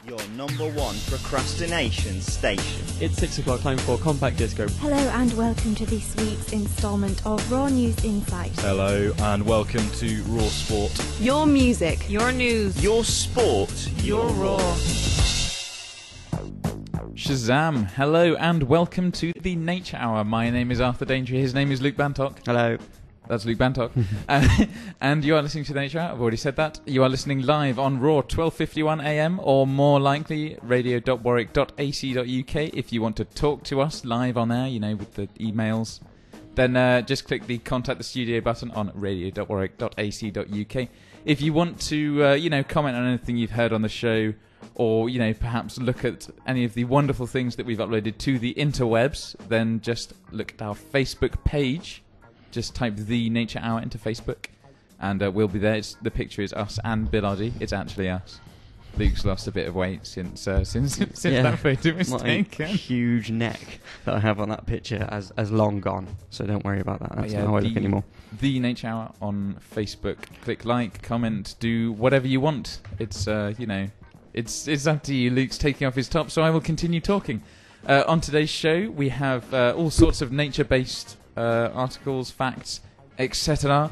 Your number one procrastination station. It's 6 o'clock, time for Compact Disco. Hello and welcome to this week's instalment of Raw News Insight. Hello and welcome to Raw Sport. Your music, your news, Your sport, your raw. Shazam! Hello and welcome to the Nature Hour. My name is Arthur Danger. His name is Luke Bantock. Hello. That's Luke Bantock. And you are listening to the Nature Hour. I've already said that. You are listening live on Raw 12:51 AM or more likely radio.warwick.ac.uk. If you want to talk to us live on air, you know, with the emails, then just click the Contact the Studio button on radio.warwick.ac.uk. If you want to, comment on anything you've heard on the show, or, perhaps look at any of the wonderful things that we've uploaded to the interwebs, then just look at our Facebook page. Just type The Nature Hour into Facebook, and we'll be there. The picture is us and Bill Oddie. It's actually us. Luke's lost a bit of weight since that photo was taken. My huge neck that I have on that picture has long gone, so don't worry about that. That's not how I look anymore. The Nature Hour on Facebook. Click like, comment, do whatever you want. It's it's up to you. Luke's taking off his top, so I will continue talking. On today's show, we have all sorts of nature-based articles, facts, etc.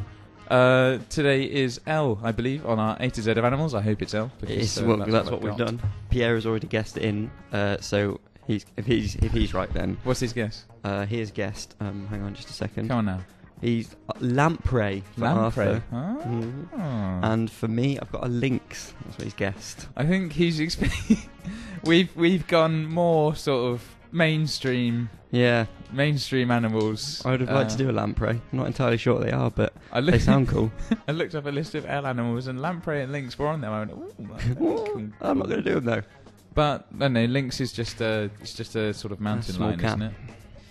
Today is L, I believe, on our A to Z of animals. I hope it's L. Because, that's what we've done. Pierre has already guessed it in, so if he's right, then what's his guess? He has guessed. Hang on, just a second. Come on now. He's lamprey for Arthur. Oh. And for me, I've got a lynx. That's what he's guessed. I think he's we've gone more sort of mainstream. Yeah. Mainstream animals. I would have liked to do a lamprey. I'm not entirely sure what they are, but they sound cool. I looked up a list of L animals, and lamprey and lynx were on there. I went, ooh, I'm not going to do them though. But no, lynx is just a sort of mountain lion, isn't it?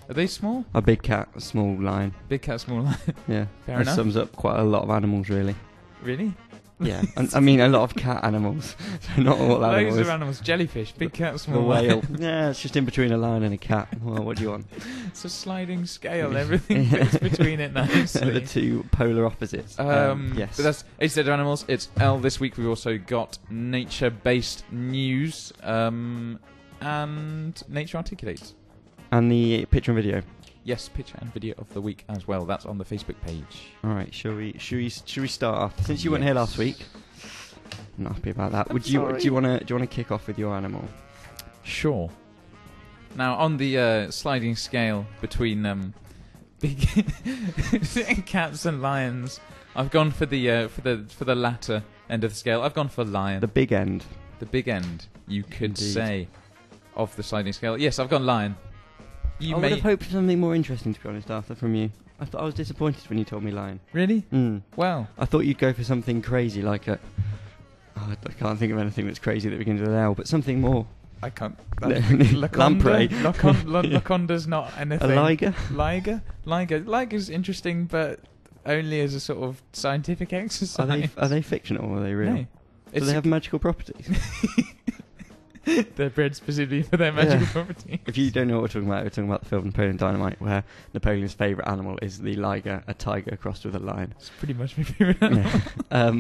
Are they small? A big cat, a small lion. Big cat, small lion. Yeah. Fair enough. That sums up quite a lot of animals, really. Really? Yeah. I mean, a lot of cat animals. So not all animals. Loads of animals. Jellyfish, big cat, small the whale. Yeah, it's just in between a lion and a cat. Well, what do you want? It's a sliding scale. Everything fits between it nicely. The two polar opposites. Yes. But that's A set of animals. It's L. This week we've also got nature-based news and Nature Articulates. And the picture and video. Yes, picture and video of the week as well. That's on the Facebook page. All right, shall we start off? Since you weren't here last week, I'm not happy about that. Do you want to kick off with your animal? Sure. Now, on the sliding scale between big cats and lions, I've gone for the latter end of the scale. I've gone for lion. The big end. The big end, you could Indeed. say, of the sliding scale. Yes, I've gone lion. I would have hoped for something more interesting, to be honest, Arthur, from you. I was disappointed when you told me lion. Really? Well, I thought you'd go for something crazy like I can't think of anything that's crazy that begins with an L, but something more. I can't. Lamprey. Laconda's not anything. A liger? Liger's interesting, but only as a sort of scientific exercise. Are they fictional or are they real? No. Do they have magical properties? They're bred specifically for their magical properties. If you don't know what we're talking about the film Napoleon Dynamite, where Napoleon's favourite animal is the liger, a tiger crossed with a lion. It's pretty much my favourite animal. Yeah.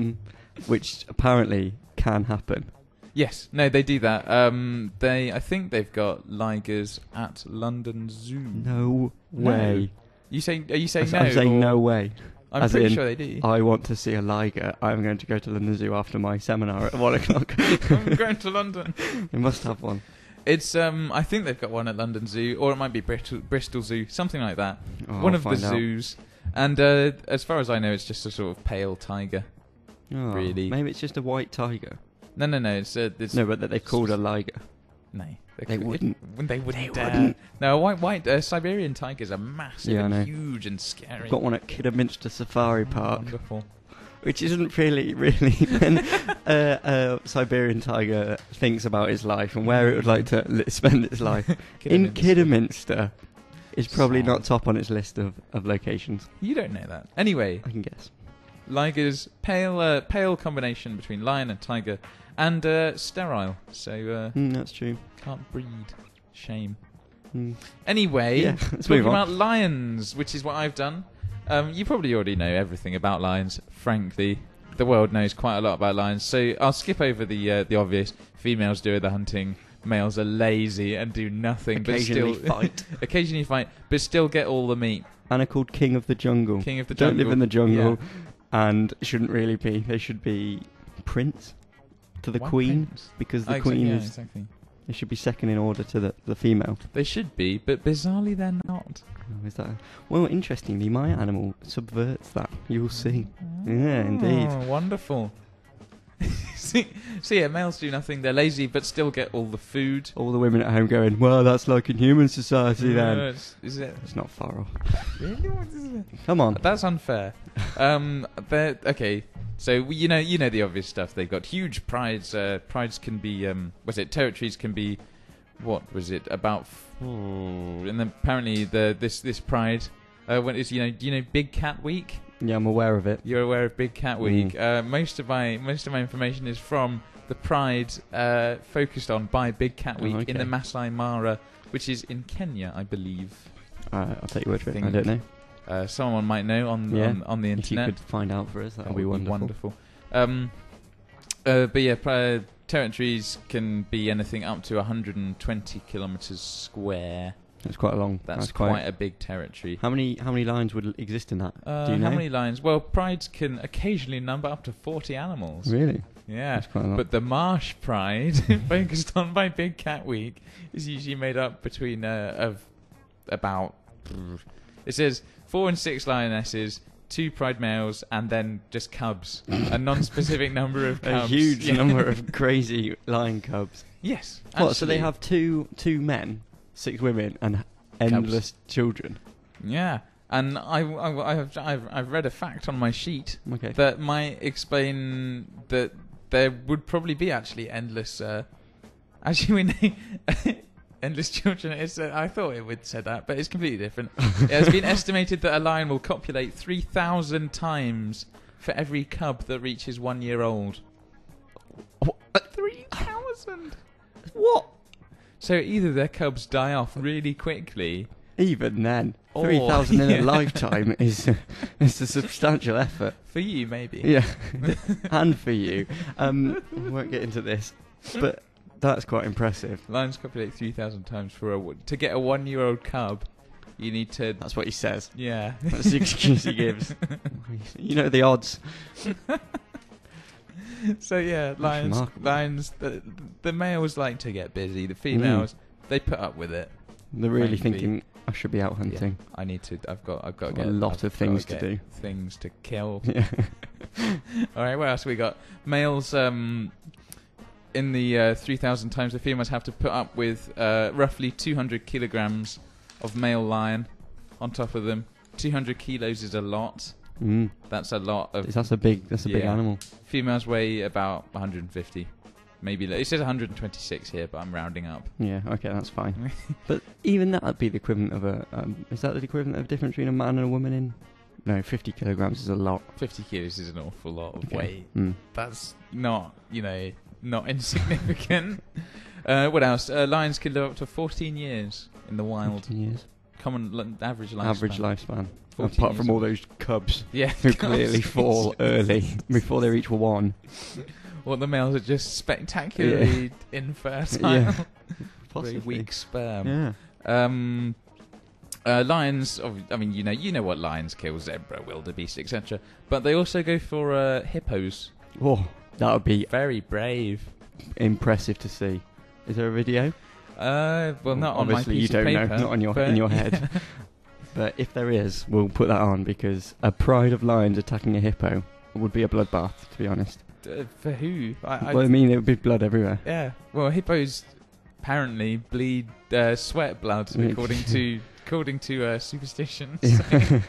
Which apparently can happen. Yes, no, they do that. I think they've got ligers at London Zoo. No way. Are you saying no? I'm saying no way. I'm pretty sure they do. I want to see a liger. I'm going to go to London Zoo after my seminar at 1 o'clock. I'm going to London. They must have one. It's I think they've got one at London Zoo, or it might be Bristol Zoo, something like that. One of the zoos. And as far as I know, it's just a sort of pale tiger. Oh, really? Maybe it's just a white tiger. No. It's no, but that they've called a liger. No. They wouldn't. They wouldn't. No, white Siberian tigers are massive and huge and scary. I've got one at Kidderminster Safari Park. Wonderful. Which isn't really when a Siberian tiger thinks about its life and where it would like to spend its life. In Kidderminster is probably not top on its list of locations. You don't know that. Anyway. I can guess. Ligers, pale combination between lion and tiger, and sterile. So that's true. Can't breed. Shame. Anyway, let's talking move on. about lions, which is what I've done. You probably already know everything about lions, frankly. the world knows quite a lot about lions. So I'll skip over the obvious. Females do the hunting. Males are lazy and do nothing. Occasionally but still fight. Occasionally fight, but still get all the meat. And are called King of the Jungle. King of the Don't jungle. live in the jungle, and shouldn't really be. They should be prince to the Why queen, prince? because the Exactly, queen yeah, is. exactly. They should be second in order to the female. They should be, but bizarrely they're not. Oh, is that? Well, interestingly, my animal subverts that. You'll see. Yeah, indeed. Oh, wonderful. see, yeah, males do nothing. They're lazy, but still get all the food. All the women at home going, well, that's like in human society then. Is it? It's not far off. Really? What is it? Come on. That's unfair. Okay. So you know the obvious stuff. They've got huge prides. Prides can be territories can be, what was it about? And then apparently this pride when it's Big Cat Week. Yeah, I'm aware of it. You're aware of Big Cat Week. Most of my information is from the pride focused on by Big Cat Week in the Masai Mara, which is in Kenya, I believe. I'll take your word for it. I don't know. Someone might know on the internet. If you could find out for us, that would be wonderful. But yeah, territories can be anything up to 120 kilometres square. That's quite a long. That's quite a big territory. How many lions would exist in that? Do you know? How many lions? Well, prides can occasionally number up to 40 animals. Really? Yeah. That's quite a lot. But the marsh pride, focused on by Big Cat Week, is usually made up between of about. It says 4 and 6 lionesses, 2 pride males, and then just cubs. A non-specific number of cubs. A huge number of crazy lion cubs. Yes. What? So they have two men, 6 women, and endless children. Yeah. And I've read a fact on my sheet that might explain that there would probably be actually endless. Endless children. I thought it would say that, but it's completely different. It has been estimated that a lion will copulate 3,000 times for every cub that reaches 1 year old. 3,000? What? So either their cubs die off really quickly. Even then, 3,000 in a lifetime is a substantial effort. For you, maybe. Yeah, and for you. We won't get into this, but that's quite impressive. Lions copulate 3,000 times to get a 1 year old cub. You need to. That's what he says. Yeah, that's the excuse he gives. You know the odds. So yeah, lions. The males like to get busy. The females, they put up with it. They're really thinking, I should be out hunting. Yeah, I need to. I've got to get a lot of things to do. Things to kill. Yeah. All right. What else we got? Males. In the 3,000 times, the females have to put up with roughly 200 kilograms of male lion on top of them. 200 kilos is a lot. That's a lot of. That's a big animal. Females weigh about 150, maybe. It says 126 here, but I'm rounding up. Yeah, okay, that's fine. But even that would be the equivalent of a. Is that the equivalent of difference between a man and a woman in? No, 50 kilograms is a lot. 50 kilos is an awful lot of weight. That's not insignificant. What else? Lions can live up to 14 years in the wild. 14 years. Common average lifespan. Average lifespan. Apart from all those cubs who clearly fall early before they reach 1. Well, the males are just spectacularly infertile. Yeah. Very weak sperm. Yeah. Lions, I mean, you know what lions kill: zebra, wildebeest, etc. But they also go for hippos. Oh, that would be very brave. Impressive to see. Is there a video? Well, not on my piece you don't of paper, know, not in your head. But if there is, we'll put that on, because a pride of lions attacking a hippo would be a bloodbath, to be honest. For who? I mean, it would be blood everywhere. Yeah. Well, hippos apparently bleed sweat blood, according to superstitions. Yeah.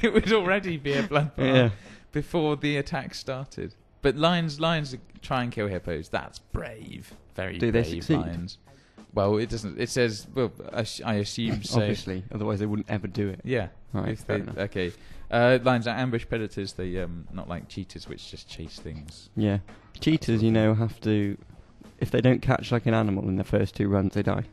It would already be a bloodbath before the attack started. But lions try and kill hippos. That's brave. Very brave. Do they succeed? Lions. Well, it doesn't. It says, well, I assume so. Obviously, otherwise they wouldn't ever do it. Yeah. Right, okay. Lions are ambush predators. They not like cheetahs, which just chase things. Yeah. Cheetahs, have to. If they don't catch like an animal in the first 2 runs, they die.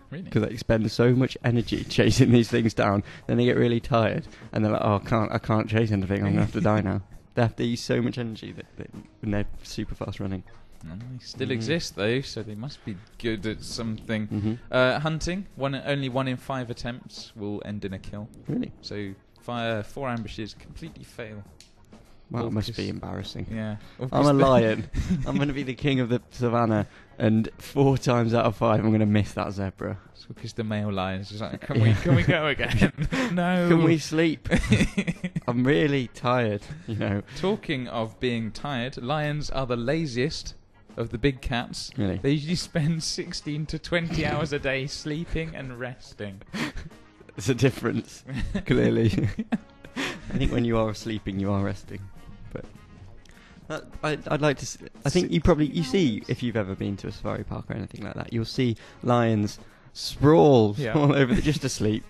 Really? Because they expend so much energy chasing these things down, then they get really tired, and they're like, "Oh, I can't chase anything. I'm gonna have to die now." They have to use so much energy when they're super fast running. They still exist though, so they must be good at something. Hunting, only 1 in 5 attempts will end in a kill. Really? So 4 ambushes completely fail. Well, it must be embarrassing. Yeah. I'm a lion. I'm going to be the king of the savannah, and 4 times out of 5 I'm going to miss that zebra. It's because the male lion's just like, can we go again? No. Can we sleep? I'm really tired, you know. Talking of being tired, lions are the laziest of the big cats. Really? They usually spend 16 to 20 hours a day sleeping and resting. There's a difference, clearly. I think when you are sleeping, you are resting. But I'd like to. I think you see, if you've ever been to a safari park or anything like that, you'll see lions sprawl all over, just asleep.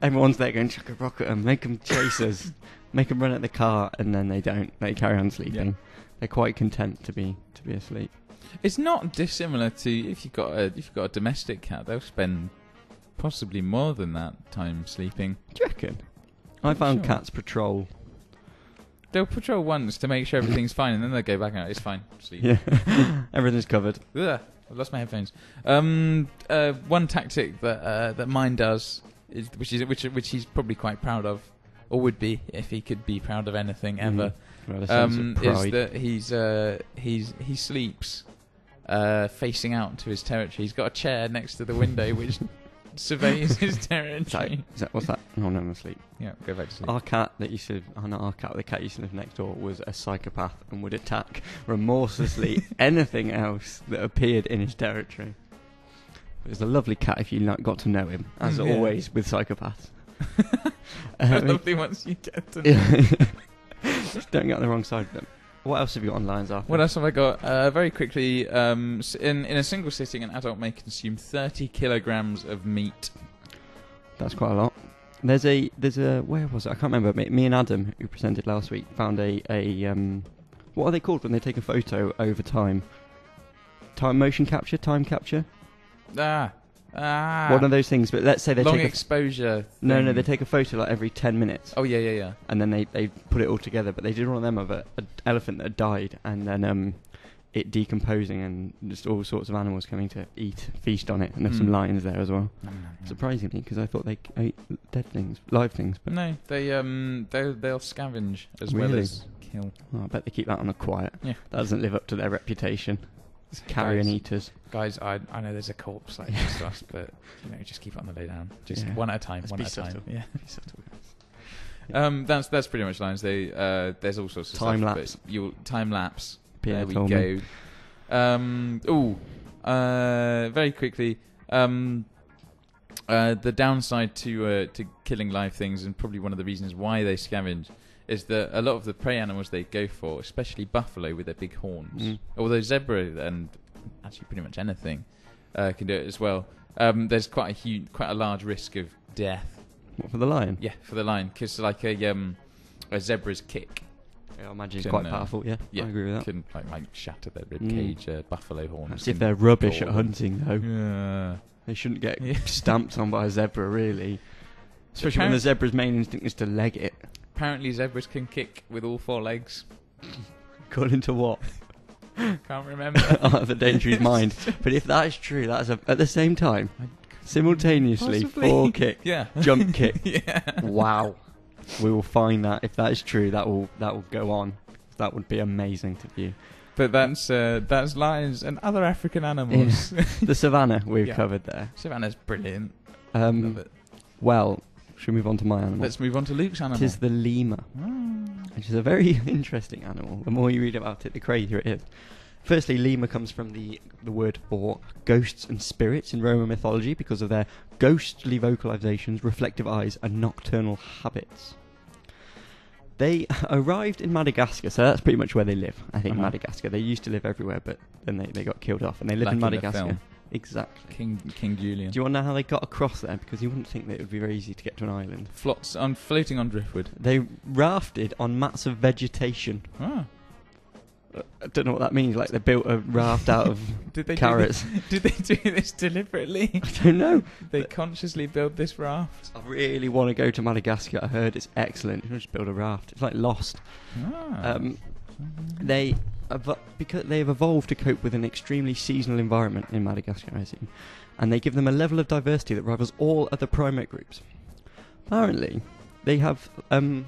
Everyone's there going chuck a rock at them, make them chase us, make them run at the car, and then they don't. They carry on sleeping. Yeah. They're quite content to be asleep. It's not dissimilar to if you've got a domestic cat. They'll spend possibly more than that time sleeping. Do you reckon? I found cats patrol. They'll patrol once to make sure everything's fine, and then they'll go back out. It's fine. Sleep. Yeah, everything's covered. Ugh, I've lost my headphones. One tactic that mine does is which he's probably quite proud of, or would be if he could be proud of anything ever. Well, is that he sleeps facing out to his territory. He's got a chair next to the window which surveys his territory. What's that? Oh, no, I'm asleep. Yeah, go back to sleep. Our cat that used to... Oh, not our cat. The cat used to live next door was a psychopath and would attack remorselessly anything else that appeared in his territory. It was a lovely cat if you got to know him, as always with psychopaths. Lovely once you get to know him. Just don't get on the wrong side of them. What else have you got on lions, Arthur? What else have I got? Very quickly, in a single sitting, an adult may consume 30 kilograms of meat. That's quite a lot. There's a where was it? I can't remember. Me and Adam, who presented last week, found a what are they called when they take a photo over time? Time capture. One of those things, but let's say they long take exposure. No, they take a photo like every 10 minutes. Oh yeah. And then they put it all together. But they did one of them of an elephant that had died, and then it decomposing, and just all sorts of animals coming to feast on it. And there's some lions there as well. Surprisingly, because I thought they ate live things. But no, they'll scavenge as well as kill. Oh, I bet they keep that on the quiet. Yeah, that doesn't live up to their reputation. Carrion eaters. Guys, I know there's a corpse like next to us, but just keep it on the lay down. Just one at a time. One at a time. Yeah. That's pretty much lions. There's all sorts of time stuff. Lapse. Time lapse. Pierre there we go. Very quickly. The downside to killing live things, and probably one of the reasons why they scavenge, is that a lot of the prey animals they go for, especially buffalo with their big horns, although zebra and actually pretty much anything can do it as well. There's quite a large risk of death. What, for the lion? Yeah, for the lion, because like a zebra's kick. Yeah, I imagine it's quite powerful. Yeah, I agree with that. Can like shatter their rib cage. Buffalo horns. That's if they're rubbish at hunting, though. Yeah. They shouldn't get stamped on by a zebra, really. Especially when the zebra's main instinct is to leg it. Apparently zebras can kick with all 4 legs. According to what? Can't remember. The dangerous mind. But if that is true, that's at the same time, simultaneously, possibly. 4 kick, jump kick. Yeah. Wow. We will find that. If that is true, that will go on. That would be amazing to view. But that's lions and other African animals. Yeah. The savannah we've covered there. Savannah's brilliant. Love it. Well, should we move on to my animal? Let's move on to Luke's animal. It is the lemur, which is a very interesting animal. The more you read about it, the crazier it is. Firstly, lemur comes from the word for ghosts and spirits in Roman mythology because of their ghostly vocalizations, reflective eyes, and nocturnal habits. They arrived in Madagascar, so that's pretty much where they live, I think, Madagascar. They used to live everywhere, but then they got killed off, and they live in Madagascar. Exactly. King Julian. Do you want to know how they got across there? Because you wouldn't think that it would be very easy to get to an island. Floating on driftwood. They rafted on mats of vegetation. I don't know what that means. Like they built a raft out of carrots. Did they do this deliberately? I don't know. They consciously built this raft. I really want to go to Madagascar. I heard it's excellent. You can just build a raft. It's like Lost. Because they have evolved to cope with an extremely seasonal environment in Madagascar, I see, and they give them a level of diversity that rivals all other primate groups. Apparently, they can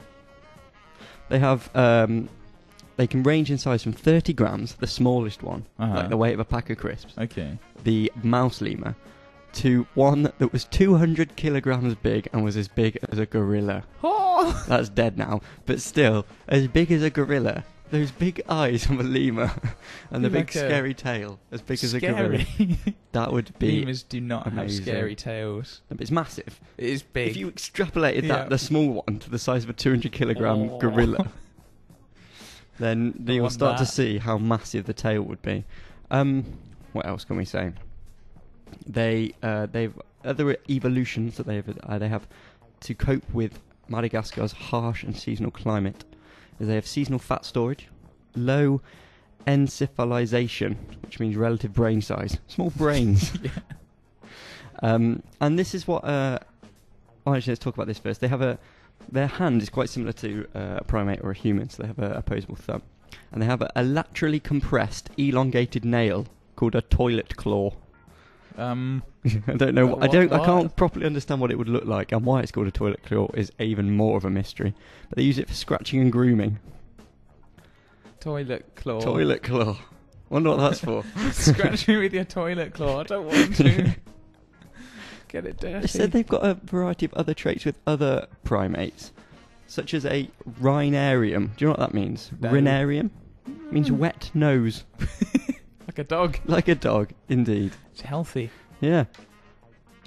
range in size from 30 grams, the smallest one, like the weight of a pack of crisps. Okay. The mouse lemur, to one that was 200 kilograms big and was as big as a gorilla. Oh! That's dead now, but still, as big as a gorilla. Those big eyes of a lemur and the big scary tail as big as a gorilla. That would be Lemurs do not have scary tails. No, but it's massive. It is big. If you extrapolated the small one to the size of a 200 kilogram gorilla, then you will start to see how massive the tail would be. What else can we say? They've other evolutions that they have to cope with Madagascar's harsh and seasonal climate. They have seasonal fat storage, low encephalization, which means relative brain size, small brains. And this is what. Actually, let's talk about this first. They have their hand is quite similar to a primate or a human, so they have a opposable thumb, and they have a laterally compressed, elongated nail called a toilet claw. I don't know. I can't properly understand what it would look like, and why it's called a toilet claw is even more of a mystery. But they use it for scratching and grooming. Toilet claw. Toilet claw. Wonder what that's for. Scratch me with your toilet claw. I don't want to. Get it dirty. They said they've got a variety of other traits with other primates, such as a rhinarium. Do you know what that means? No. Rhinarium means wet nose. Like a dog. Like a dog, indeed. It's healthy. Yeah.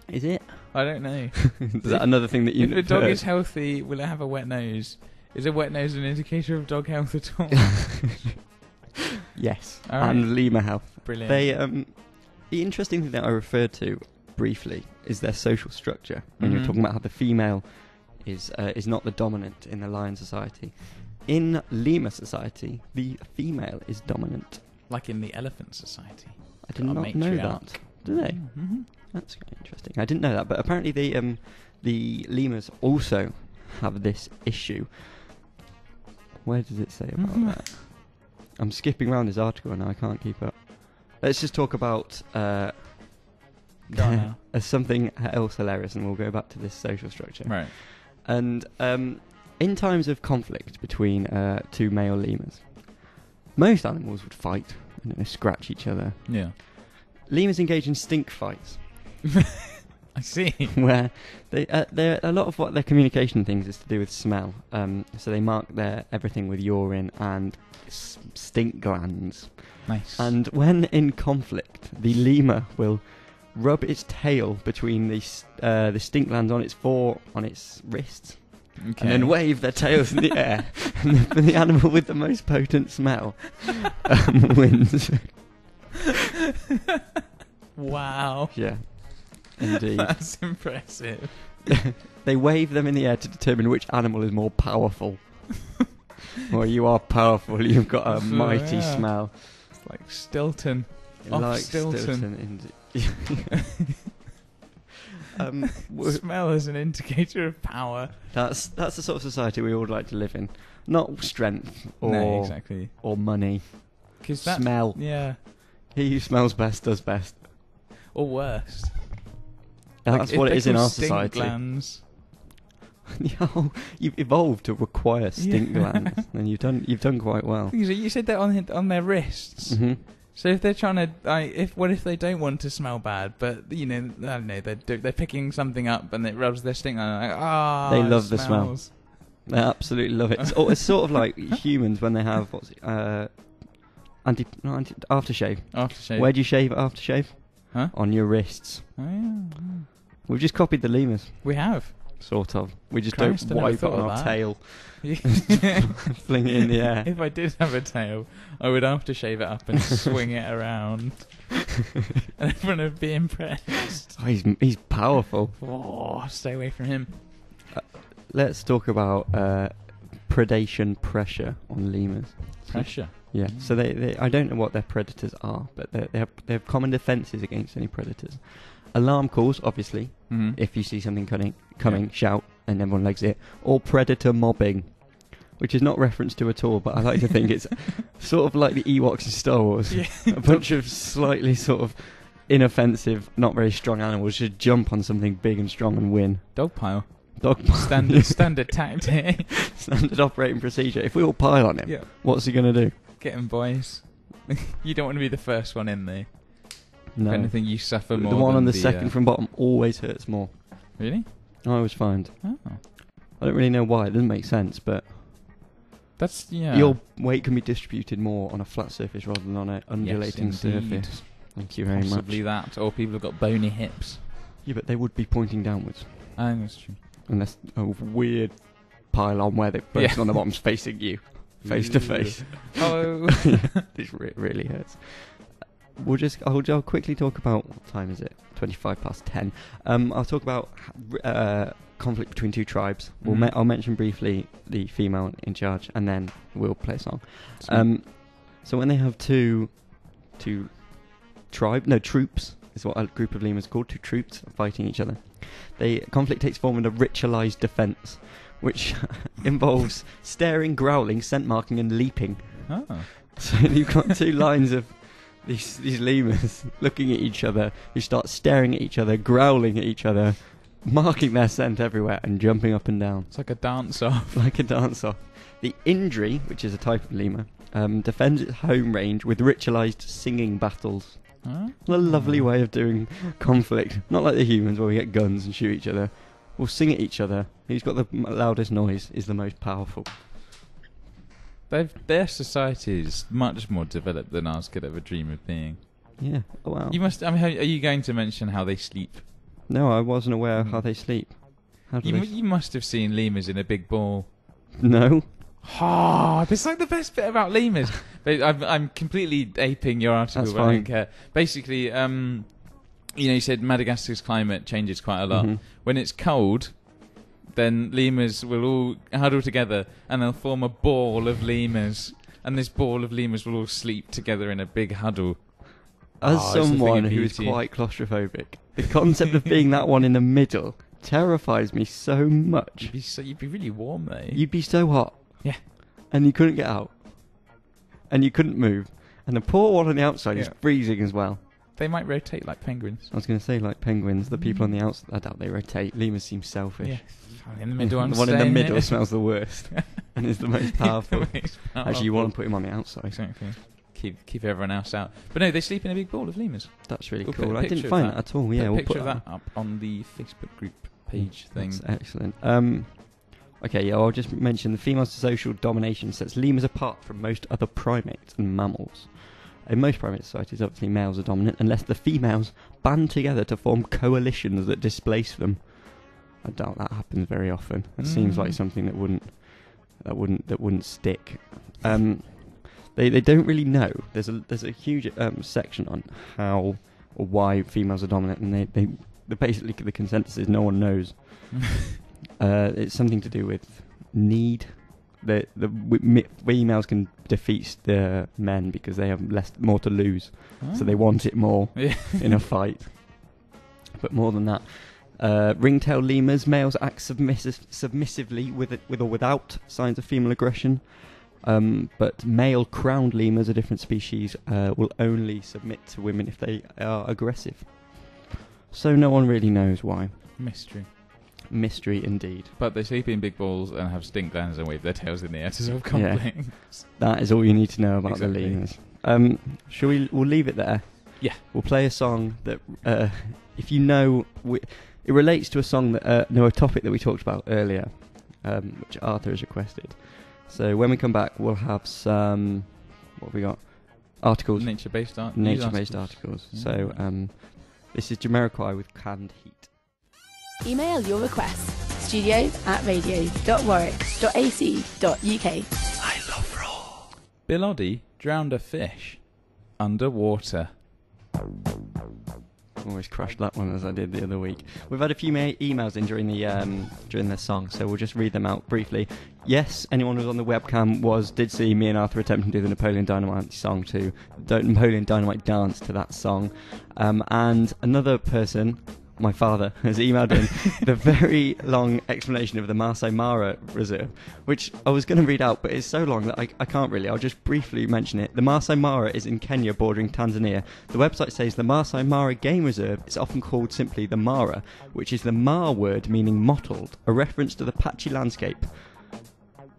Is it? I don't know. Is that another thing that you... If a dog is healthy, will it have a wet nose? Is a wet nose an indicator of dog health at all? Yes. All right. And lemur health. Brilliant. They, the interesting thing that I referred to briefly is their social structure. When you're talking about how the female is not the dominant in the lion society. In lemur society, the female is dominant. Like in the elephant society. I did not know that. Do they? Mm-hmm. That's quite interesting. I didn't know that, but apparently the lemurs also have this issue. Where does it say about that? I'm skipping around this article and I can't keep up. Let's just talk about something else hilarious, and we'll go back to this social structure. Right. And in times of conflict between two male lemurs, most animals would fight and scratch each other. Yeah. Lemurs engage in stink fights. I see. Where a lot of what their communication things is to do with smell. So they mark everything with urine and stink glands. Nice. And when in conflict, the lemur will rub its tail between the stink glands on its wrists. Okay. And then wave their tails in the air, and the animal with the most potent smell wins. Wow. Yeah, indeed. That's impressive. They wave them in the air to determine which animal is more powerful. Well, you are powerful. You've got a mighty smell. It's like Stilton. Like Stilton. indeed. Smell is an indicator of power. That's the sort of society we would like to live in. Not strength or exactly. or money. Smell. Yeah. He who smells best does best. Or worst. That's what it is in our society. Glands. You've evolved to require stink glands, and you've done quite well. You said that on their wrists. Mm-hmm. So if they're trying to, what if they don't want to smell bad, but I don't know, they're picking something up and it rubs their stink on, like, they love the smell. They absolutely love it. It's sort of like humans when they have aftershave. Aftershave. Where do you shave aftershave? Huh? On your wrists. Oh yeah. We've just copied the lemurs. We have. Sort of. We just Christ, don't wipe it on our tail. Fling it in the air. If I did have a tail, I would aftershave it up and swing it around. And everyone would be impressed. Oh, he's powerful. Oh, stay away from him. Let's talk about predation pressure on lemurs. Pressure? Yeah, so they I don't know what their predators are, but they have common defences against any predators. Alarm calls, obviously. Mm-hmm. If you see something coming, shout, and everyone legs it. Or predator mobbing, which is not referenced to at all, but I like to think it's sort of like the Ewoks in Star Wars. Yeah. A bunch of slightly sort of inoffensive, not very strong animals just jump on something big and strong and win. Dogpile. Dogpile. Standard tactic. Standard operating procedure. If we all pile on him, what's he going to do? Get him, boys. You don't want to be the first one in there. No. If anything, you suffer more. The one than on the second from bottom always hurts more. Really? I always find. Oh. I don't really know why. It doesn't make sense, but that's your weight can be distributed more on a flat surface rather than on an undulating yes, surface. Thank you very much. Possibly that, or people have got bony hips. Yeah, but they would be pointing downwards. I think that's true. Unless a weird pile-on where the person on the bottom's facing you, face to face. Oh, this really hurts. I'll quickly talk about, what time is it? 10:25. I'll talk about conflict between two tribes. I'll mention briefly the female in charge, and then we'll play a song. So when they have two troops is what a group of lemurs are called. Two troops fighting each other. Conflict takes form in a ritualized defense, which involves staring, growling, scent marking, and leaping. Oh. So you've got two lines of these lemurs looking at each other, who start staring at each other, growling at each other, marking their scent everywhere, and jumping up and down. It's like a dance-off. The Indri, which is a type of lemur, defends its home range with ritualized singing battles. What a lovely way of doing conflict. Not like the humans where we get guns and shoot each other. We'll sing at each other. Who's got the loudest noise is the most powerful. Their society is much more developed than ours could ever dream of being. Yeah. Oh, wow. You must. I mean, are you going to mention how they sleep? No, I wasn't aware of how they sleep. You must have seen lemurs in a big ball. No. It's like the best bit about lemurs. But I'm completely aping your article. That's but fine. I don't care. Basically, you said Madagascar's climate changes quite a lot. Mm-hmm. When it's cold, then lemurs will all huddle together and they'll form a ball of lemurs. And this ball of lemurs will all sleep together in a big huddle. As someone who is quite claustrophobic, the concept of being that one in the middle terrifies me so much. You'd be really warm, though. You'd be so hot. Yeah. And you couldn't get out. And you couldn't move. And the poor one on the outside is freezing as well. They might rotate like penguins. I was going to say like penguins. The people on the outside, I doubt they rotate. Lemurs seem selfish. Yeah. In the middle, the one in the middle smells the worst. And is the most powerful. Actually, you want to put him on the outside. Exactly. Keep everyone else out. But no, they sleep in a big ball of lemurs. That's really cool. I didn't find that at all. Yeah, we'll put that up on the Facebook group page thing. That's excellent. Okay, I'll just mention the female social domination sets lemurs apart from most other primates and mammals. In most primate societies, obviously males are dominant unless the females band together to form coalitions that displace them. I doubt that happens very often. It seems like something that wouldn't stick. They don't really know. There's a huge section on how or why females are dominant, and they basically the consensus is no one knows. It's something to do with need. The females can defeat the men because they have more to lose, so they want it more in a fight. But more than that, ringtail lemurs, males act submissively with or without signs of female aggression. But male crowned lemurs, a different species, will only submit to women if they are aggressive. So no one really knows why. Mystery indeed. But they sleep in big balls and have stink glands and wave their tails in the air to solve conflict. Yeah. That is all you need to know about the lemurs. We'll leave it there. Yeah. We'll play a song that, if you know, it relates to a song that, a topic that we talked about earlier, which Arthur has requested. So when we come back, we'll have some, what have we got? Articles. Nature-based articles. Yeah. So this is Jamiroquai with Canned Heat. Email your requests. studio@radio.warwick.ac.uk. I love Raw. Bill Oddie drowned a fish underwater. Always crushed that one as I did the other week. We've had a few emails in during the song, so we'll just read them out briefly. yes, anyone who was on the webcam did see me and Arthur attempting to do the Napoleon Dynamite song to Napoleon Dynamite dance to that song, and another person, my father, has emailed in the very long explanation of the Masai Mara Reserve, which I was going to read out, but it's so long that I can't really. I'll just briefly mention it. The Masai Mara is in Kenya, bordering Tanzania. The website says the Masai Mara Game Reserve is often called simply the Mara, which is the Ma word meaning mottled, a reference to the patchy landscape.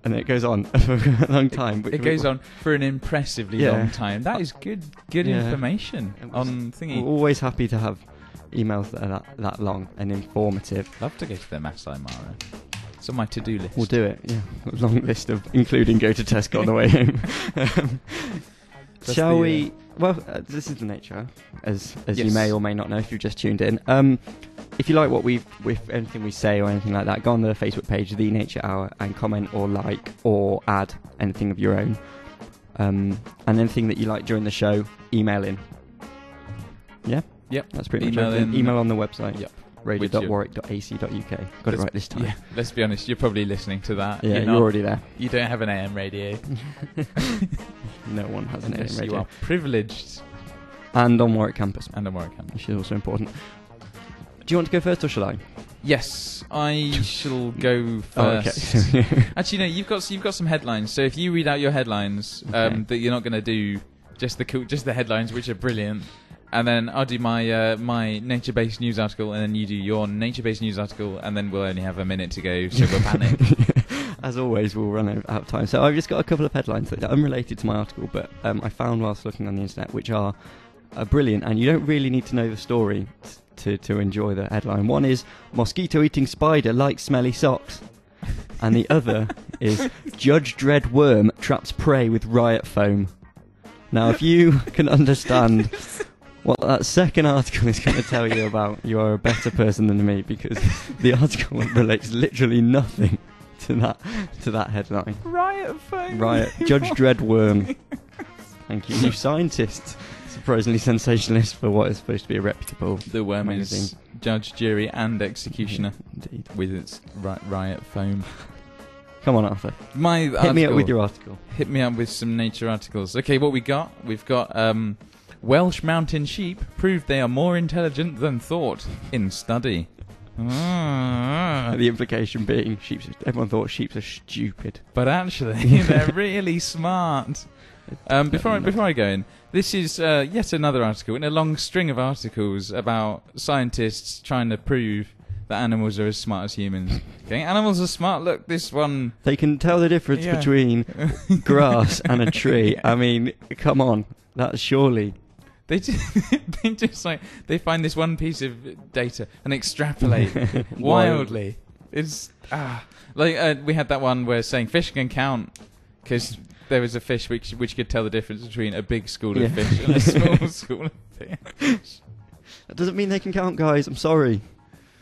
And it goes on for a long time. It goes on for an impressively long time. That is good information on thingy. We're always happy to have emails that are that long and informative. Love to go to the Masai Mara. It's on my to-do list. We'll do it, yeah. A long list of, including go to Tesco on the way home. Shall we... Well, this is the nature, as yes. You may or may not know if you've just tuned in. If you like with anything we say or anything like that, go on the Facebook page, The Nature Hour, and comment or like or add anything of your own. And anything that you like during the show, email in. Yeah? Yep. That's pretty much everything. Email on the website. Yep. radio.warwick.ac.uk. Got it right this time. Yeah, let's be honest, you're probably listening to that. Yeah, you're already there. You don't have an AM radio. No one has an AM radio. You are privileged. And on Warwick campus. Which is also important. Do you want to go first or shall I? Yes, I shall go first. Okay. Actually, no, you've got some headlines. So if you read out your headlines, that you're not going to do just the headlines, which are brilliant. And then I'll do my my nature-based news article, and then you do your nature-based news article, and then we'll only have a minute to go, so we'll panic. As always, we'll run out of time. So I've just got a couple of headlines that are unrelated to my article, but I found whilst looking on the internet, which are brilliant, and you don't really need to know the story to enjoy the headline. One is, mosquito-eating spider likes smelly socks. And the other is, Judge Dredd worm traps prey with riot foam. Now, if you can understand... what that second article is going to tell you about, you are a better person than me, because the article relates literally nothing to that headline. Riot foam. Riot. Judge Dredd worm. Thank you. New scientists. Surprisingly sensationalist for what is supposed to be a reputable The worm magazine. Is judge, jury and executioner. Indeed. With its riot foam. Come on, Arthur. Hit me up with your article. Hit me up with some nature articles. Okay, what we got? We've got... Welsh mountain sheep proved they are more intelligent than thought in study. The implication being everyone thought sheep are stupid. But actually, they're really smart. Before I go in, this is yet another article in a long string of articles about scientists trying to prove that animals are as smart as humans. Okay, animals are smart. Look, this one... They can tell the difference between grass and a tree. I mean, come on. That's surely... They find this one piece of data and extrapolate wildly. It's we had that one where saying fish can count because there was a fish which could tell the difference between a big school of fish and a small school of fish. That doesn't mean they can count, guys. I'm sorry.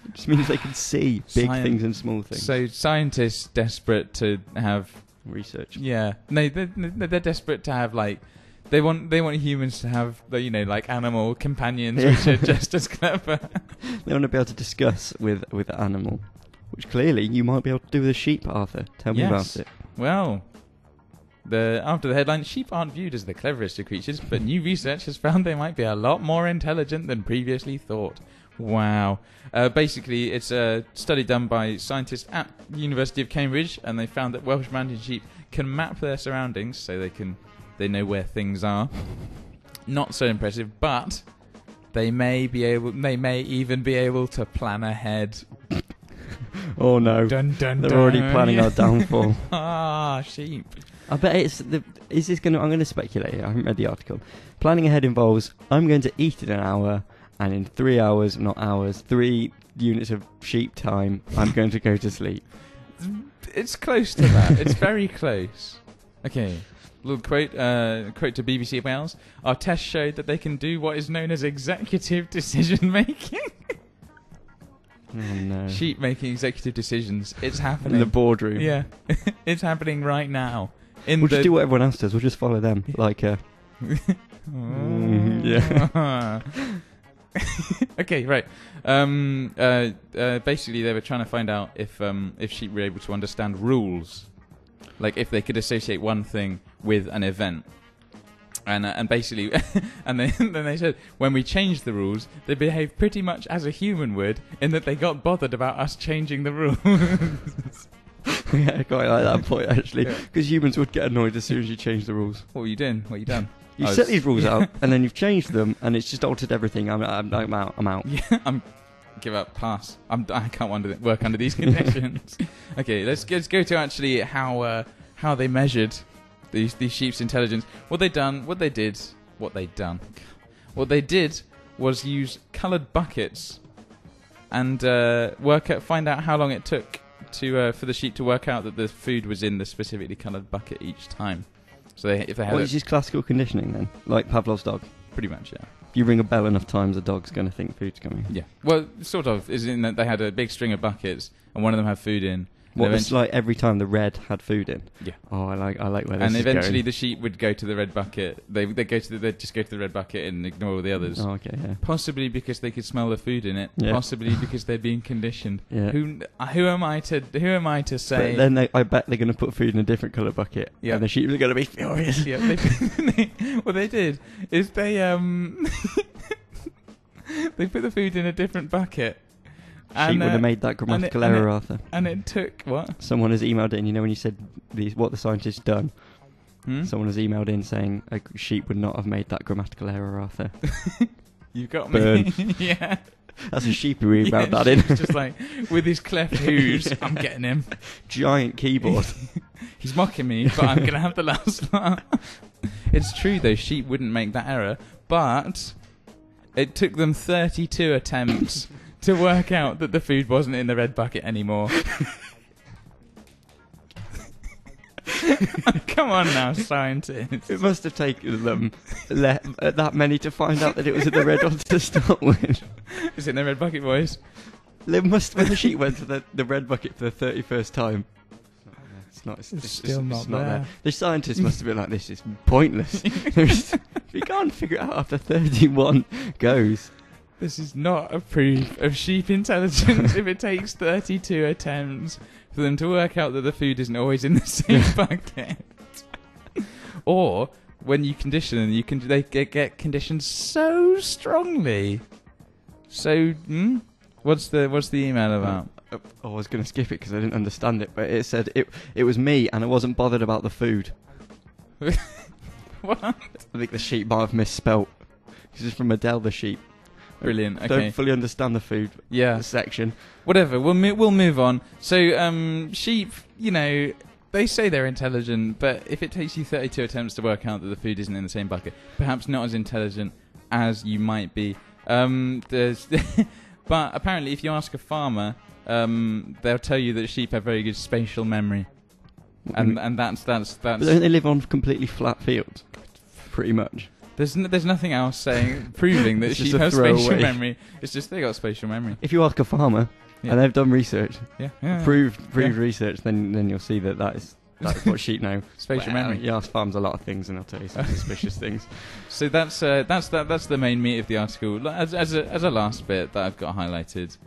It just means they can see big things and small things. So scientists desperate to have research. Yeah, no, they're desperate to have like. They want humans to have, like animal companions, which are just as clever. They want to be able to discuss with the animal, which clearly you might be able to do with a sheep, Arthur. Tell me about it. Well, after the headline, sheep aren't viewed as the cleverest of creatures, but new research has found they might be a lot more intelligent than previously thought. Wow. Basically, it's a study done by scientists at the University of Cambridge, and they found that Welsh mountain sheep can map their surroundings so they know where things are. Not so impressive, but they may even be able to plan ahead. Oh no. Dun, dun, They're already planning our downfall. Sheep. I bet is this going to... I'm going to speculate here. I haven't read the article. Planning ahead involves, I'm going to eat in an hour, and in 3 hours, not hours, 3 units of sheep time, I'm going to go to sleep. It's close to that. It's very close. Okay. Little quote to BBC Wales. Our test showed that they can do what is known as executive decision making. Oh no. Sheep making executive decisions. It's happening. In the boardroom. Yeah. It's happening right now. We'll just do what everyone else does. We'll just follow them. Like yeah. Okay, right. Basically they were trying to find out if sheep were able to understand rules. Like if they could associate one thing with an event. And basically, and then they said, when we changed the rules, they behaved pretty much as a human would, in that they got bothered about us changing the rules. Yeah, I quite like that point, actually. Because humans would get annoyed as soon as you change the rules. What were you doing? What have you done? You set these rules out, and then you've changed them, and it's just altered everything. I'm out. I'm out. Yeah, give up, pass. I can't work under these conditions. Okay, let's go to actually how they measured these sheep's intelligence. What they did was use coloured buckets and find out how long it took for the sheep to work out that the food was in the specifically coloured bucket each time. So if they had What is this classical conditioning then? Like Pavlov's dog? pretty much, yeah. You ring a bell enough times, a dog's going to think food's coming. Yeah. Well, sort of, is in that they had a big string of buckets and one of them had food in. What was like every time the red had food in? Yeah. Oh, I like where this and is eventually going. the sheep would go to the red bucket. They'd just go to the red bucket and ignore all the others. Oh, okay, yeah. Possibly because they could smell the food in it. Yeah. Possibly because they're being conditioned. Yeah. Who am I to say? But then I bet they're going to put food in a different colour bucket. Yeah. And the sheep are going to be furious. Yeah. What they did is they they put the food in a different bucket. Sheep would have made that grammatical error, Arthur. And it took what? Someone has emailed in. You know when you said what the scientists done? Hmm? Someone has emailed in saying a sheep would not have made that grammatical error, Arthur. You got Burn. me. Yeah. That's a sheep who emailed that in. It's just like, with his cleft hooves, I'm getting him. Giant keyboard. He's mocking me, but I'm going to have the last laugh. It's true, though, sheep wouldn't make that error, but it took them 32 attempts to work out that the food wasn't in the red bucket anymore. Come on now, scientists. It must have taken them that many to find out that it was in the red one to start with. Is it in the red bucket, boys? When the sheep went to the red bucket for the 31st time. It's still not there. The scientists must have been like, this is pointless. We can't figure it out after 31 goes. This is not a proof of sheep intelligence if it takes 32 attempts for them to work out that the food isn't always in the same bucket. Or, when you condition them, they get conditioned so strongly. So, what's the email about? I was going to skip it because I didn't understand it, but it said it was me and I wasn't bothered about the food. What? I think the sheep might have misspelt. This is from Adele the sheep. Brilliant. Okay. Don't fully understand the food section. Whatever. We'll move on. So sheep, they say they're intelligent, but if it takes you 32 attempts to work out that the food isn't in the same bucket, perhaps not as intelligent as you might be. But apparently, if you ask a farmer, they'll tell you that sheep have very good spatial memory, and that's. But don't they live on completely flat fields? Pretty much. There's nothing else proving that sheep have spatial memory. It's just they got spatial memory. If you ask a farmer, and they've done research, proved research, then you'll see that's what sheep know. Spatial memory. You ask farms a lot of things, and they'll tell you some suspicious things. So that's the main meat of the article. As a last bit that I've got highlighted,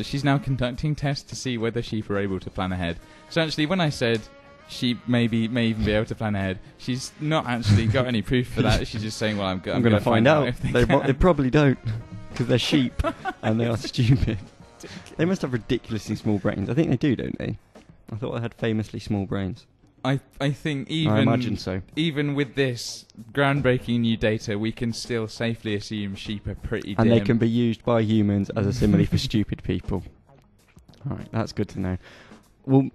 she's now conducting tests to see whether sheep are able to plan ahead. So actually, when I said sheep may even be able to plan ahead, she's not actually got any proof for that. She's just saying, well, I'm going to find out if they probably don't, because they're sheep and they are stupid. They must have ridiculously small brains. I think they do, don't they? I thought they had famously small brains. I think I imagine so. Even with this groundbreaking new data, we can still safely assume sheep are pretty dim. And they can be used by humans as a simile for stupid people. All right, that's good to know. Well,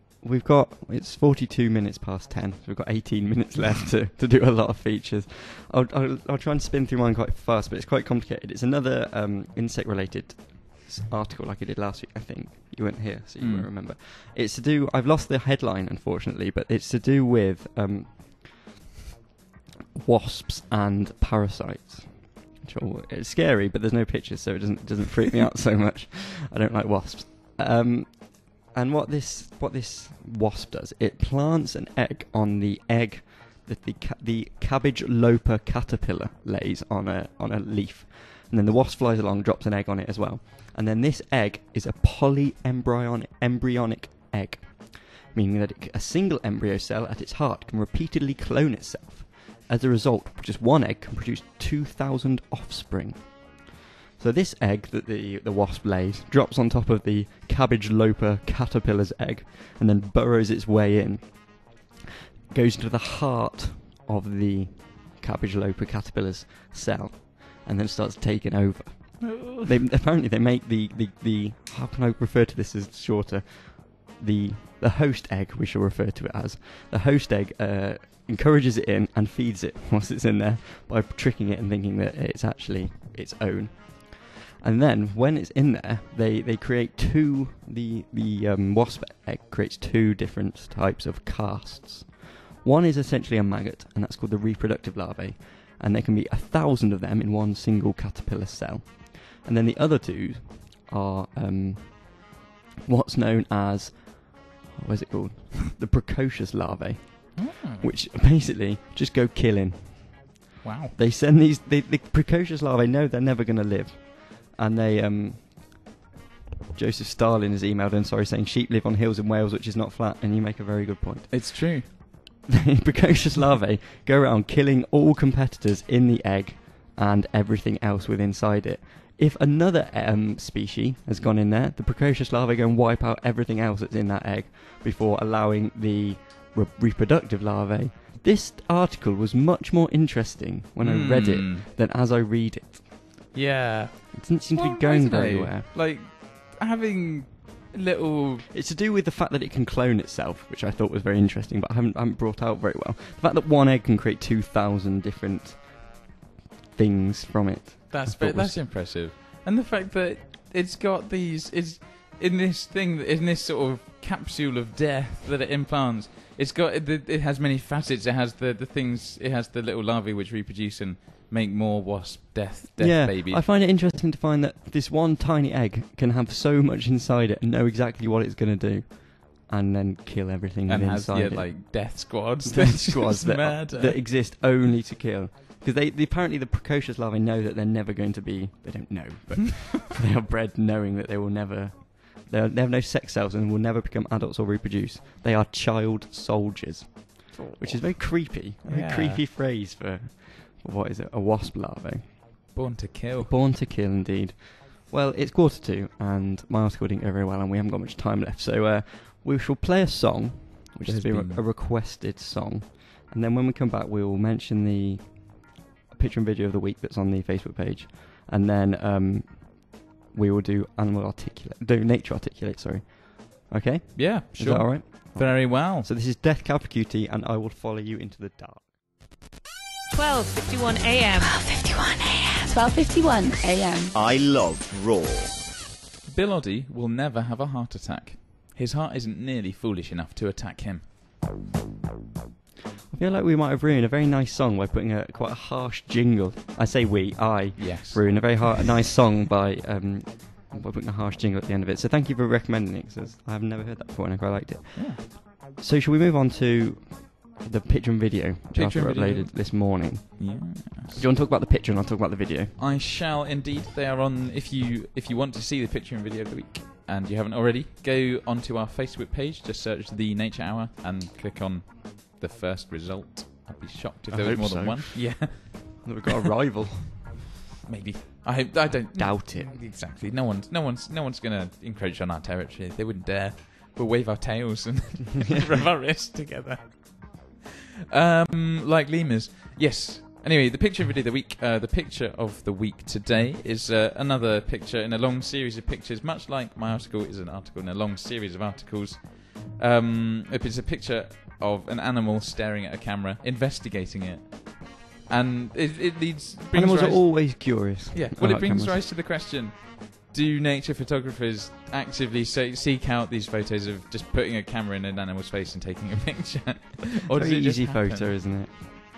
it's 42 minutes past 10, so we've got 18 minutes left to do a lot of features. I'll try and spin through mine quite fast, but it's quite complicated. It's another insect-related article like I did last week, I think. You weren't here, so you won't remember. It's to do... I've lost the headline, unfortunately, but it's to do with wasps and parasites. It's scary, but there's no pictures, so it doesn't freak me out so much. I don't like wasps. And what this wasp does, it plants an egg on the egg that the cabbage loper caterpillar lays on a leaf, and then the wasp flies along, drops an egg on it as well, and then this egg is a polyembryonic egg. meaning that a single embryo cell at its heart can repeatedly clone itself. As a result, just one egg can produce 2,000 offspring. So this egg that the wasp lays drops on top of the cabbage loper caterpillar's egg and then burrows its way in. Goes into the heart of the cabbage loper caterpillar's cell and then starts taking over. Apparently they make the how can I refer to this as shorter? The host egg, we shall refer to it as. The host egg encourages it in and feeds it whilst it's in there by tricking it and thinking that it's actually its own. And then when it's in there, they create the wasp egg creates two different types of casts. One is essentially a maggot, and that's called the reproductive larvae, and there can be 1,000 of them in one single caterpillar cell. And then the other two are what's known as, what is it called? The precocious larvae, which basically just go killing. Wow. They send the precocious larvae know they're never going to live, and they Joseph Stalin has emailed in, saying sheep live on hills in Wales, which is not flat, and you make a very good point. It's true. The precocious larvae go around killing all competitors in the egg and everything else with inside it. If another species has gone in there, the precocious larvae go and wipe out everything else that's in that egg before allowing the reproductive larvae. This article was much more interesting when I read it than as I read it. Yeah. It didn't seem to be going very well. Like, having little... It's to do with the fact that it can clone itself, which I thought was very interesting, but I haven't brought out very well. The fact that one egg can create 2,000 different things from it. That's impressive. And the fact that it's got these... in this sort of capsule of death that it implants, it has many facets. It has the things... It has the little larvae which reproduce and make more wasp death babies. I find it interesting to find that this one tiny egg can have so much inside it and know exactly what it's going to do, and then kill everything and inside it. Like death squads. Death squads that exist only to kill. Because apparently the precocious larvae know that they're never going to be... They don't know, but they are bred knowing that they will never... They have no sex cells and will never become adults or reproduce. They are child soldiers, which is very creepy. A very creepy phrase for... What is it? A wasp larvae. Born to kill. Born to kill, indeed. Well, it's 1:45, and my article didn't go very well, and we haven't got much time left. So we shall play a song, which has been a requested song. And then when we come back, we will mention the picture and video of the week that's on the Facebook page. And then we will do Nature Articulate, sorry. Okay? Yeah, sure. Is that all right? Very well. So this is Death Cab for Cutie, and I will follow you into the dark. 12:51 a.m. 12:51 a.m. 12:51 a.m. I love Raw. Bill Oddie will never have a heart attack. His heart isn't nearly foolish enough to attack him. I feel like we might have ruined a very nice song by putting quite a harsh jingle. I say I ruined a very nice song by putting a harsh jingle at the end of it. So thank you for recommending it, because I have never heard that before and I quite liked it. Yeah. So shall we move on to the picture and video which I uploaded this morning? Yes. Do you want to talk about the picture and I'll talk about the video? I shall indeed. They are on. If you want to see the picture and video of the week and you haven't already, go onto our Facebook page, just search The Nature Hour and click on the first result. I'd be shocked if there was more than one. Yeah. We've got a rival. Maybe. I don't doubt it. Exactly. No one's going to encroach on our territory. They wouldn't dare. We'll wave our tails and rub our wrists together. Like lemurs. Yes. Anyway, the picture video of the week. The picture of the week today is another picture in a long series of pictures, much like my article is an article in a long series of articles. It's a picture of an animal staring at a camera, investigating it. And animals are always curious. Yeah. Well, it brings rise to the question: do nature photographers actively seek out these photos of just putting a camera in an animal's face and taking a picture? Or it's a very easy photo, isn't it?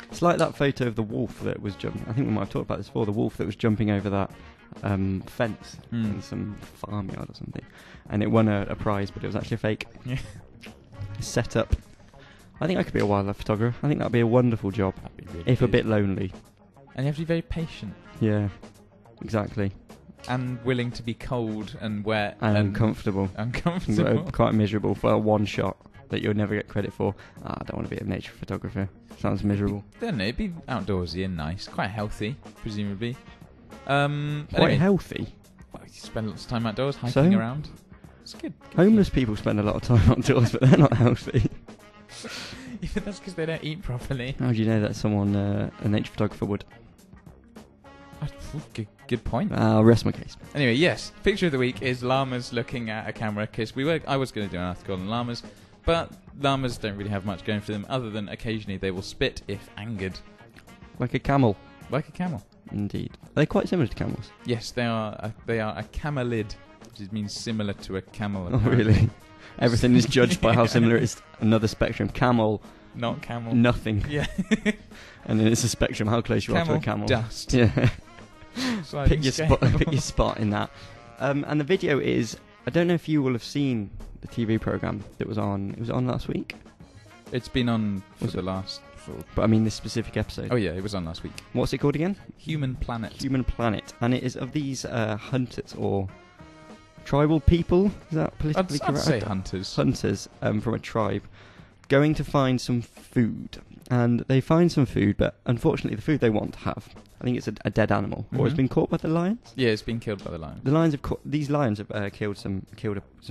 It's like that photo of the wolf that was jumping. I think we might have talked about this before. The wolf that was jumping over that fence in some farmyard or something, and it won a prize, but it was actually a fake. Yeah. Set up. I think I could be a wildlife photographer. I think that'd be a wonderful job, if a bit lonely. And you have to be very patient. Yeah, exactly. And willing to be cold and wet and uncomfortable. Uncomfortable. Quite miserable for one shot. that you'll never get credit for. I don't want to be a nature photographer. Sounds miserable. Don't know, it'd be outdoorsy and nice. Quite healthy, presumably. Quite healthy. Well, you spend lots of time outdoors, hiking around. It's good. Homeless people spend a lot of time outdoors, but they're not healthy. Yeah, that's because they don't eat properly. How do you know that someone, a nature photographer, would? Good point. I'll rest my case. Anyway, yes, picture of the week is llamas looking at a camera, because I was going to do an article on llamas, but llamas don't really have much going for them other than occasionally they will spit if angered. Like a camel. Like a camel. Indeed. Are they quite similar to camels? Yes, they are a camelid, which means similar to a camel. Oh, really? Everything is judged by how similar it is to another spectrum. Camel. Not camel. Nothing. Yeah. And then it's a spectrum, how close you are to a camel. Dust. Yeah. Pick Pick your spot in that. And the video is, I don't know if you will have seen the TV programme that was on. It was on last week? It's been on for the last... But I mean this specific episode. Oh yeah, it was on last week. What's it called again? Human Planet. Human Planet. And it is of these hunters or tribal people. Is that politically correct? I'd say hunters. Hunters from a tribe going to find some food. And they find some food, but unfortunately the food they want to have, I think it's a dead animal, or it's been caught by the lions. Yeah, it's been killed by the lions. The lions have these lions have killed some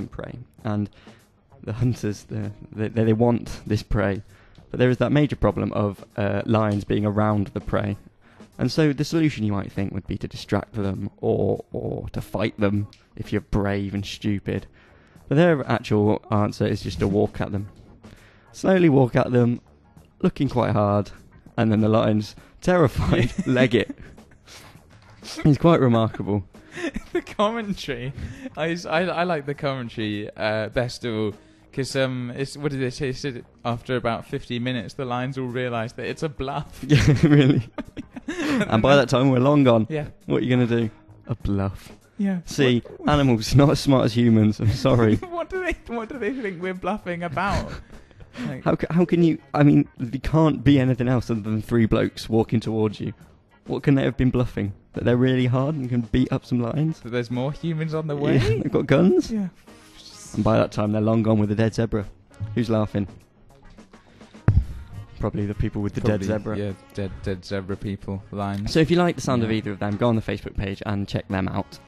prey, and the hunters they want this prey, but there is that major problem of lions being around the prey, and so the solution you might think would be to distract them or to fight them if you're brave and stupid, but their actual answer is just to walk at them, slowly walk at them, looking quite hard, and then the lions, terrified, leg it. It's quite remarkable. The commentary, I like the commentary best of all, because what did they say? It said after about 50 minutes, the lions will realise that it's a bluff. Yeah, really. And by that time, we're long gone. Yeah. What are you going to do? A bluff. Yeah. See, animals not as smart as humans. I'm sorry. What do they think we're bluffing about? Like, how can you... I mean, there can't be anything else other than three blokes walking towards you. What can they have been bluffing? That they're really hard and can beat up some lions? that there's more humans on the way? Yeah, they've got guns? Yeah. And by that time, they're long gone with the dead zebra. Who's laughing? Probably the people with the dead zebra. Yeah, dead zebra people, lions. So if you like the sound of either of them, go on the Facebook page and check them out.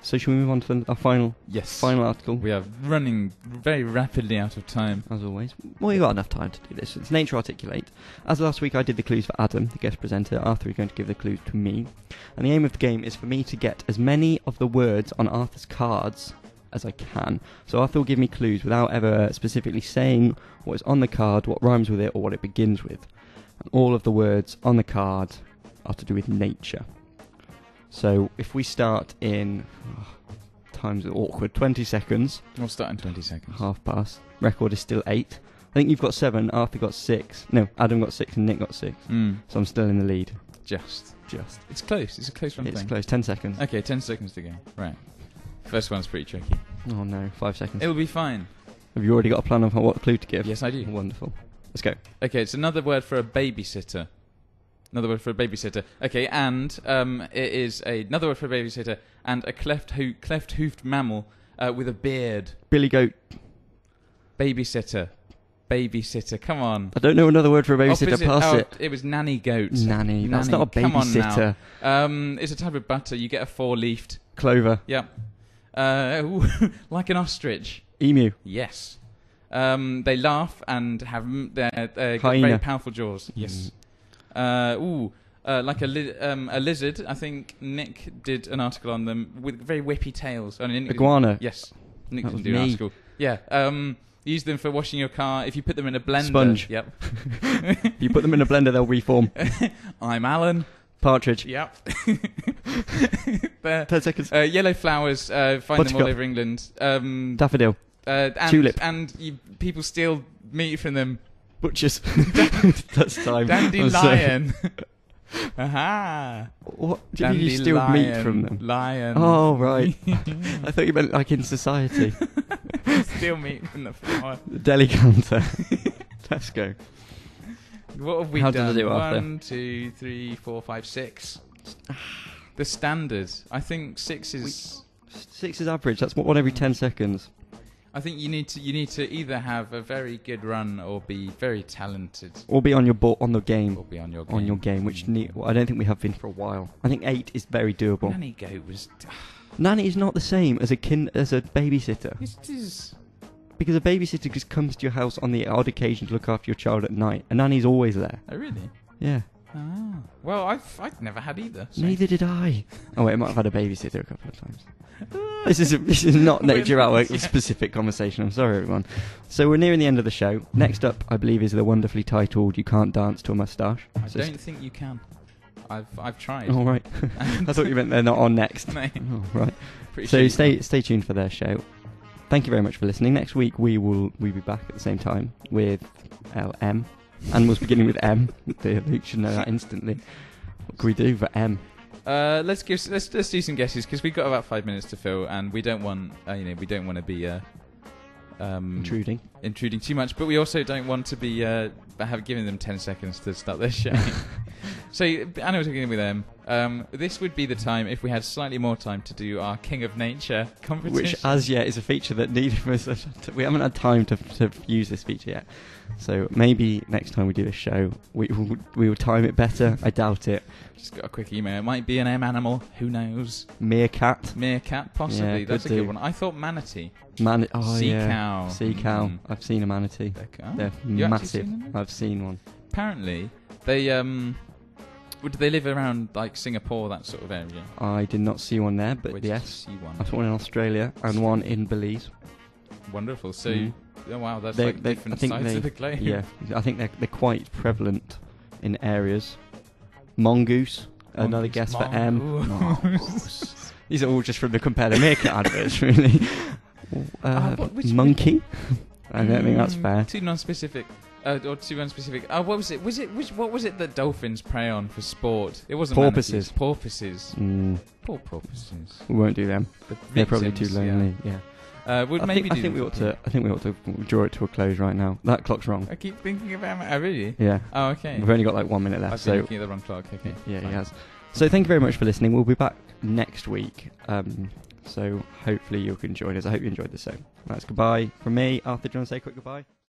So shall we move on to our final article? We are running very rapidly out of time. As always. Well, you've got enough time to do this. It's Nature Articulate. As last week I did the clues for Adam, the guest presenter. Arthur is going to give the clues to me. And the aim of the game is for me to get as many of the words on Arthur's cards as I can. So Arthur will give me clues without ever specifically saying what is on the card, what rhymes with it, or what it begins with. And all of the words on the card are to do with nature. So if we start in... times are awkward. 20 seconds. We'll start in 20 seconds. Half past. Record is still 8. I think you've got 7, Arthur got 6. No, Adam got 6 and Nick got 6. So I'm still in the lead. Just. It's close. It's a close one It's thing. close. 10 seconds. Okay, 10 seconds to go. Right. First one's pretty tricky. Oh no, 5 seconds. It'll be fine. Have you already got a plan of what clue to give? Yes, I do. Wonderful. Let's go. Okay, it's another word for a babysitter. Okay, and it is another word for a babysitter and a cleft-hoofed mammal with a beard. Billy goat. Babysitter. Come on. I don't know another word for a babysitter. Pass it. It was nanny goat. Nanny. That's not a babysitter. Come on now. It's a type of butter. You get a 4-leafed. Clover. Yep. Like an ostrich. Emu. Yes. They laugh and have got Hyena. very powerful jaws. Yes. Like a lizard. I think Nick did an article on them with very whippy tails. Iguana. Yes. Nick That didn't was do an me. article. Yeah. Use them for washing your car. If you put them in a blender. Sponge. Yep. If you put them in a blender, they'll reform. I'm Alan. Partridge. Yep. 10 seconds. Yellow flowers. Find them Buttercup. all over England. Daffodil. Tulip. And people steal meat from them. Butchers. That's time. Dandelion. Aha. What? Do you mean you steal meat from them? Lion. Oh, right. I thought you meant like in society. Steal meat from the flower. The deli counter. Tesco. What have we How done? did I do, Arthur? 1, 2, 3, 4, 5, 6. The standard. I think 6 is... 6 is average. That's one every 10 seconds. I think you need to either have a very good run or be very talented. Or be on your on the game. Or be on your game. On your game, which I don't think we have been for a while. I think 8 is very doable. Nanny Goat was... Nanny is not the same as a babysitter. It is... Because a babysitter just comes to your house on the odd occasion to look after your child at night. A nanny's always there. Oh, really? Yeah. Ah. Well, I've never had either. So. Neither did I. Oh wait, I might have had a babysitter a couple of times. This is not nature at work specific conversation. I'm sorry, everyone. So we're nearing the end of the show. Next up, I believe, is the wonderfully titled "You Can't Dance to a Moustache." I don't think you can. I've tried. Oh right. I thought you meant they're not on next. No. Oh, right. Pretty So sure stay tuned for their show. Thank you very much for listening. Next week we'll be back at the same time with LM. Animals beginning with M. Luke should know that instantly. What can we do for M? Let's do some guesses because we've got about 5 minutes to fill, and we don't want to be intruding too much, but we also don't want to be giving them 10 seconds to start their show. So animals beginning with M. This would be the time if we had slightly more time to do our King of Nature competition, which as yet is a feature that neither of us we haven't had time to use this feature yet. So maybe next time we do this show, we will time it better. I doubt it. Just got a quick email. It might be an M animal. Who knows? Meerkat, possibly. Yeah, That's a do. good one. I thought manatee. Sea cow. Sea cow. I've seen a manatee. They're massive. I've seen one. Apparently, they they live around like Singapore, that sort of area? I did not see one there, but yes, I saw one in Australia and one in Belize. Wonderful. So, oh wow, that's like different sides of the globe. Yeah, I think they're quite prevalent in areas. Mongoose. Another guess for M. Mongoose. These are all just from the Compare the Meerkat adverts, really. Monkey. I don't think that's fair. Too non-specific. Or too unspecific. What was it? What was it that dolphins prey on for sport? It wasn't porpoises. Porpoises. Poor porpoises. We won't do them. They're probably too lonely. Yeah. I think we ought to draw it to a close right now. That clock's wrong. I keep thinking about it. Oh, really? Yeah. Oh, okay. We've only got like 1 minute left. I've been looking at the wrong clock. Okay. Yeah, he has. So thank you very much for listening. We'll be back next week. So hopefully you can join us. I hope you enjoyed the show. That's goodbye from me. Arthur, do you want to say a quick goodbye?